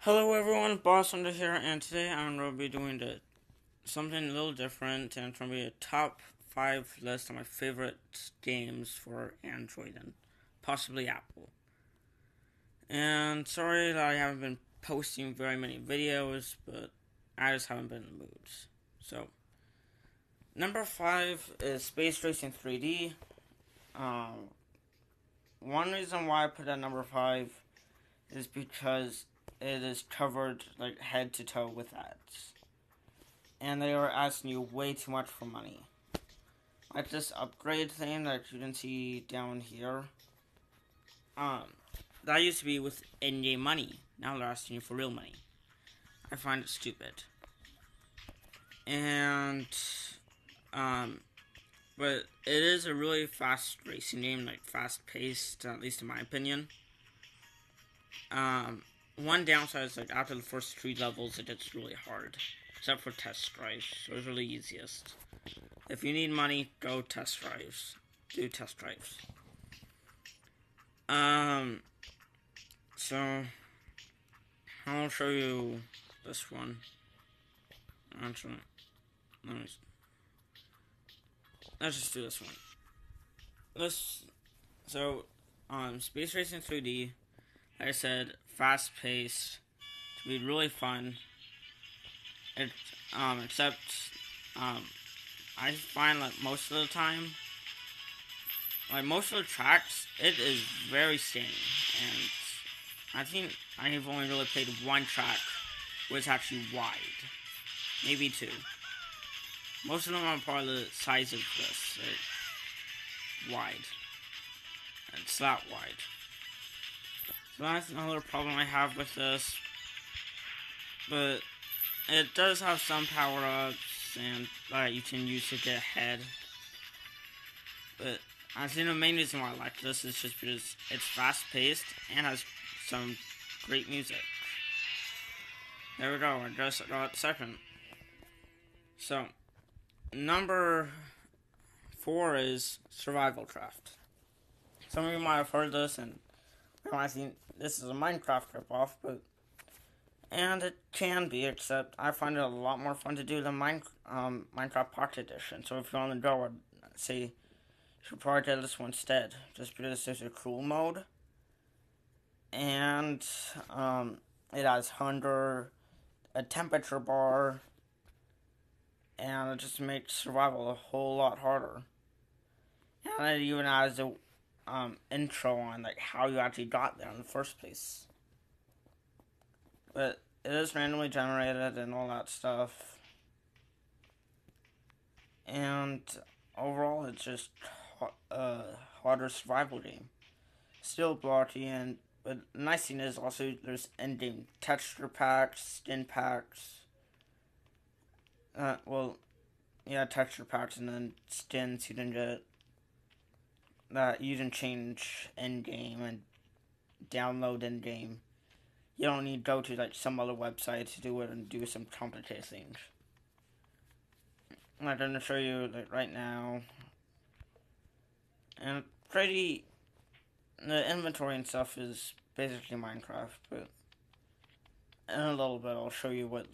Hello everyone, Boss Under here, and today I'm going to be doing something a little different, and it's going to be a top 5 list of my favorite games for Android and possibly Apple. And sorry that I haven't been posting very many videos, but I just haven't been in the mood. So, number 5 is Space Racing 3D. One reason why I put at number 5 is because it is covered like head to toe with ads, and they are asking you way too much for money. Like this upgrade thing that you can see down here. That used to be with in-game money. Now they're asking you for real money. I find it stupid. And but it is a really fast racing game, like fast paced, at least in my opinion. One downside is like after the first 3 levels, it gets really hard, except for test drives. Those are the easiest. If you need money, go test drives. Do test drives. So I'll show you this one. Actually, let's just do this one. Space Racing 3D. Like I said, fast paced, to be really fun. Except, I find that most of the time, like most of the tracks, it is very samey, and I think I have only really played one track where it's actually wide, maybe 2. Most of them are probably the size of this, like, wide, and it's that wide. So that's another problem I have with this, but it does have some power-ups and that you can use to get ahead. But I think the main reason why I like this is just because it's fast-paced and has some great music. There we go, I just got second. So, number 4 is Survival Craft. Some of you might have heard this and I think this is a Minecraft ripoff, and it can be, except I find it a lot more fun to do than Minecraft Pocket Edition. So if you're on the go, I'd say you should probably get this one instead, just because there's a cool mode, and it has hunger, a temperature bar, and it just makes survival a whole lot harder. And it even has a intro on like how you actually got there in the first place. But it is randomly generated and all that stuff. And overall, it's just a harder survival game. Still blocky, but the nice thing is also there's in-game texture packs, skin packs. Texture packs and then skins you can get that you can change in-game and download in-game. You don't need to go to like some other website to do it and do some complicated things. I'm going to show you like right now. And the inventory and stuff is basically Minecraft, but in a little bit I'll show you what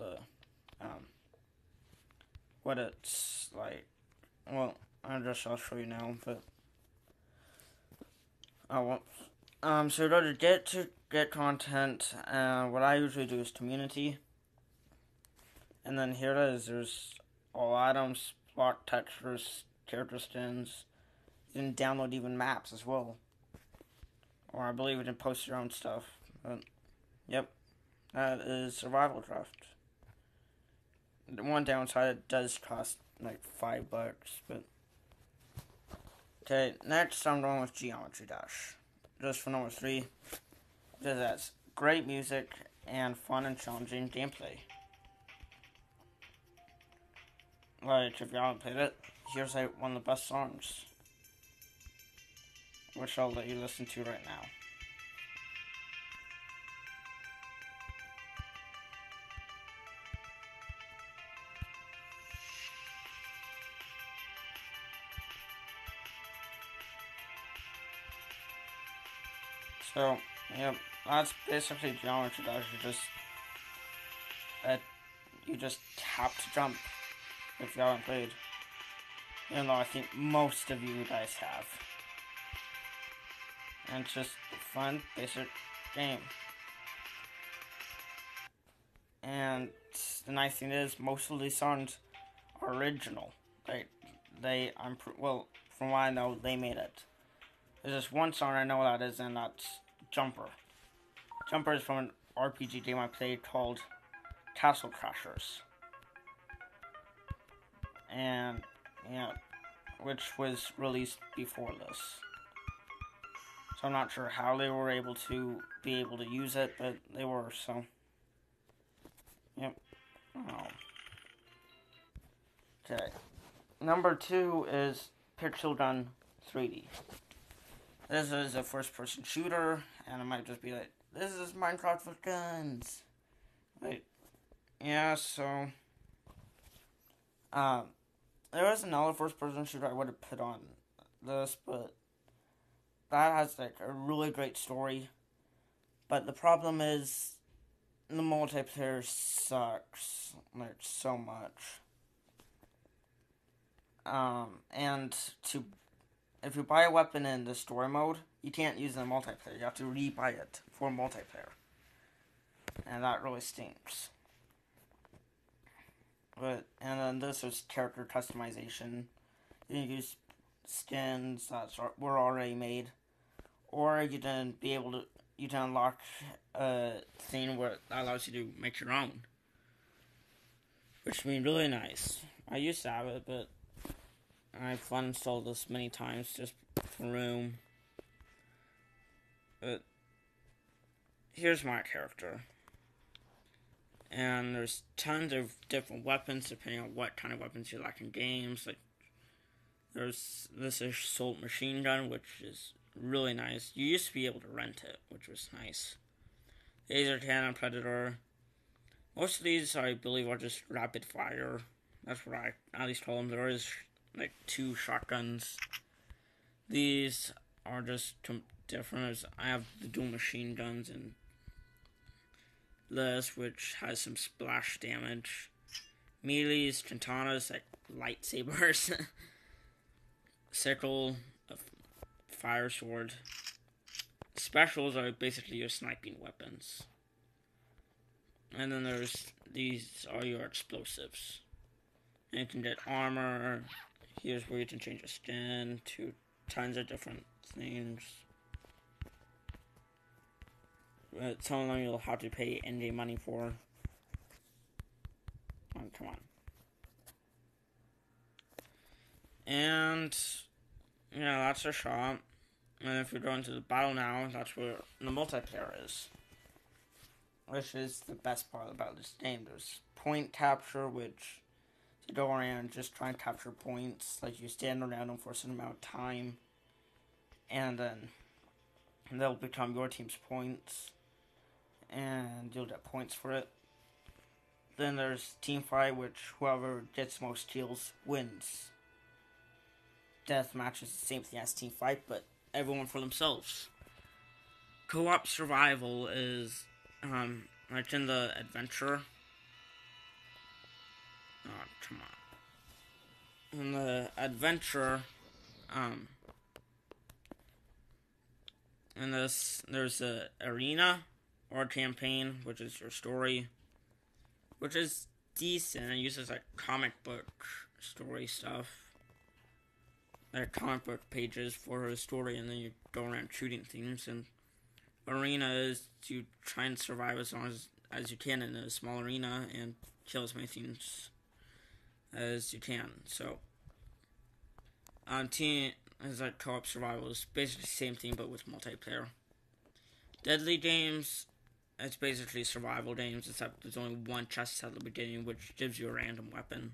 what it's like. Well, I'll show you now, but so go to get content. What I usually do is community, and then here it is. There's all items, block textures, character skins. You can download even maps as well, or I believe you can post your own stuff. But yep, that is Survival Craft. The one downside, it does cost like $5, but okay. Next, I'm going with Geometry Dash, just for number 3. Because that's great music and fun and challenging gameplay. Like, if you haven't played it, here's like one of the best songs, which I'll let you listen to right now. So, yep, that's basically Geometry Dash. You just that you just tap to jump if you haven't played. Even though I think most of you guys have. And it's just a fun, basic game. And the nice thing is, most of these songs are original. Well, from what I know, they made it. There's just one song I know that is, and that's Jumper. Jumper is from an RPG game I played called Castle Crashers. And, yeah, which was released before this. So I'm not sure how they were able to use it, but they were, so. Yep. Oh. Okay. Number 2 is Pixel Gun 3D. This is a first-person shooter, and it might just be like, this is Minecraft with guns. Wait. Yeah, so. There was another first-person shooter I would have put on this, but that has, like, a really great story. But the problem is, the multiplayer sucks, like, so much. And if you buy a weapon in the story mode, you can't use it in multiplayer. You have to re-buy it for multiplayer. And that really stinks. And then this is character customization. You can use skins that were already made. Or you can unlock a thing where that allows you to make your own. Which would be really nice. I used to have it, but I've uninstalled this many times just for room. But here's my character. And there's tons of different weapons depending on what kind of weapons you like in games. Like there's this assault machine gun, which is really nice. You used to be able to rent it, which was nice. Laser cannon, predator. Most of these, I believe, are just rapid fire. That's what I at least call them. There is like 2 shotguns. These are just different. I have the dual machine guns and this, which has some splash damage. Melees, katanas, like lightsabers. Sickle, a fire sword. Specials are basically your sniping weapons. And then these are your explosives. And you can get armor. Here's where you can change your skin to tons of different things. But some of them you'll have to pay in-game money for. Oh, come on. And, yeah, that's a shop. And if we go into the battle now, that's where the multiplayer is. Which is the best part about this game. There's point capture, which you go around and just try and capture points. Like, you stand around them for a certain amount of time. And then they'll become your team's points. And you'll get points for it. Then there's team fight, which whoever gets most kills wins. Deathmatch is the same thing as team fight, but everyone for themselves. Co-op survival is like in the adventure. Oh, come on. In the adventure, in this, there's a arena or campaign, which is your story, which is decent. It uses like comic book story stuff. Like comic book pages for a story, and then you go around shooting things. And arena is to try and survive as long as you can in a small arena and kill as many things as you can. So, team is like co-op survival. It's basically the same thing but with multiplayer. Deadly games, it's basically survival games, except there's only one chest at the beginning, which gives you a random weapon.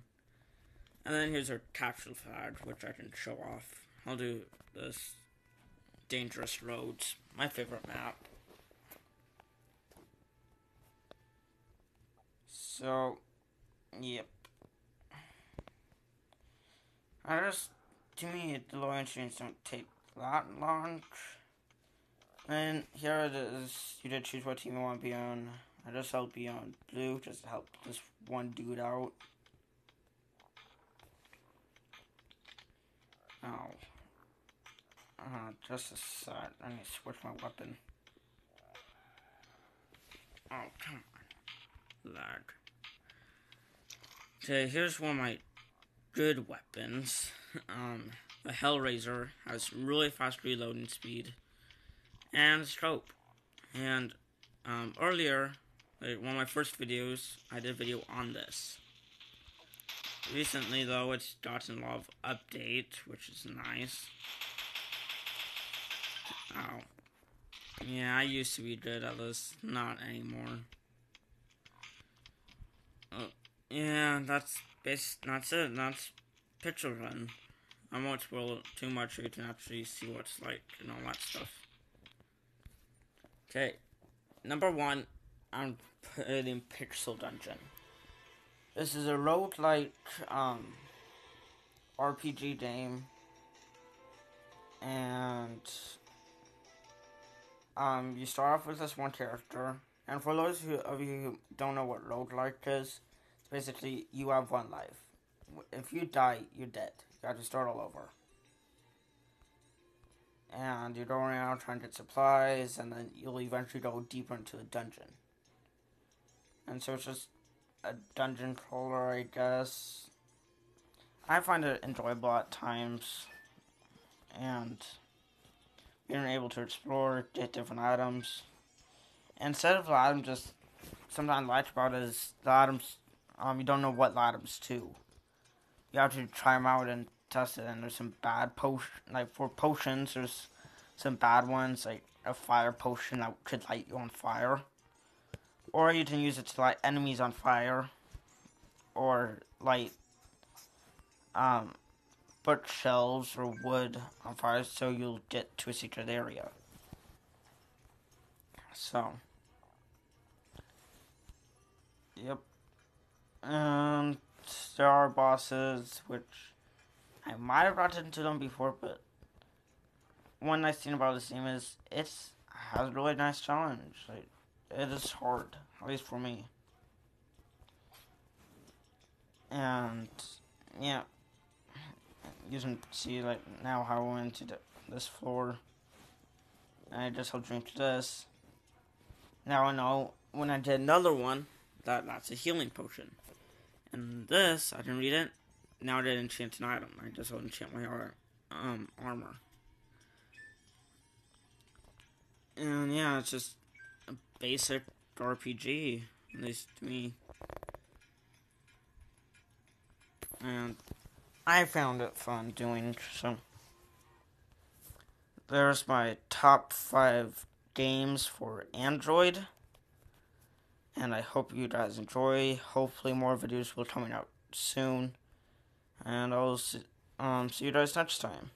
And then here's our capture flag, which I can show off. I'll do this Dangerous Roads, my favorite map. So, yep. To me, the loading screens don't take that long. And here it is. You did choose what team you want to be on. I just held B on blue just to help this one dude out. Oh. Just a sec. I need to switch my weapon. Oh, come on. Lag. Okay, here's one of my good weapons. The Hellraiser has really fast reloading speed and scope. And earlier, like one of my first videos, I did a video on this. Recently, though, it's gotten a lot of update, which is nice. Oh. Yeah, I used to be good at this. Not anymore. Yeah, that's it. That's Pixel Run. I won't spoil it too much so you can actually see what it's like and all that stuff. Okay. Number 1, I'm putting Pixel Dungeon. This is a roguelike RPG game. And you start off with this one character. And for those of you who don't know what roguelike is, it's basically you have one life. If you die, you're dead. You have to start all over. And you go around trying to get supplies, and then you'll eventually go deeper into the dungeon. And so it's just a dungeon crawler, I guess. I find it enjoyable at times. And being able to explore, get different items. And instead of the items, just something I like about it is the items, you don't know what items to. You have to try them out and test it, and there's some bad like for potions, there's some bad ones, like a fire potion that could light you on fire. Or you can use it to light enemies on fire. Or light, bookshelves or wood on fire so you'll get to a secret area. So, yep. And there are bosses, which I might have gotten to them before, but one nice thing about this game is it has a really nice challenge. Like, it is hard, at least for me. And, yeah. You can see, like, now how I went to this floor. And I just held drink to this. Now I know when I did another one, that's a healing potion. And this, I didn't read it. Now I did enchant an item. I just held enchant my armor. And yeah, it's just a basic RPG, at least to me. And I found it fun doing, so. There's my top 5 games for Android. And I hope you guys enjoy. Hopefully more videos will be coming out soon. And I'll see you guys next time.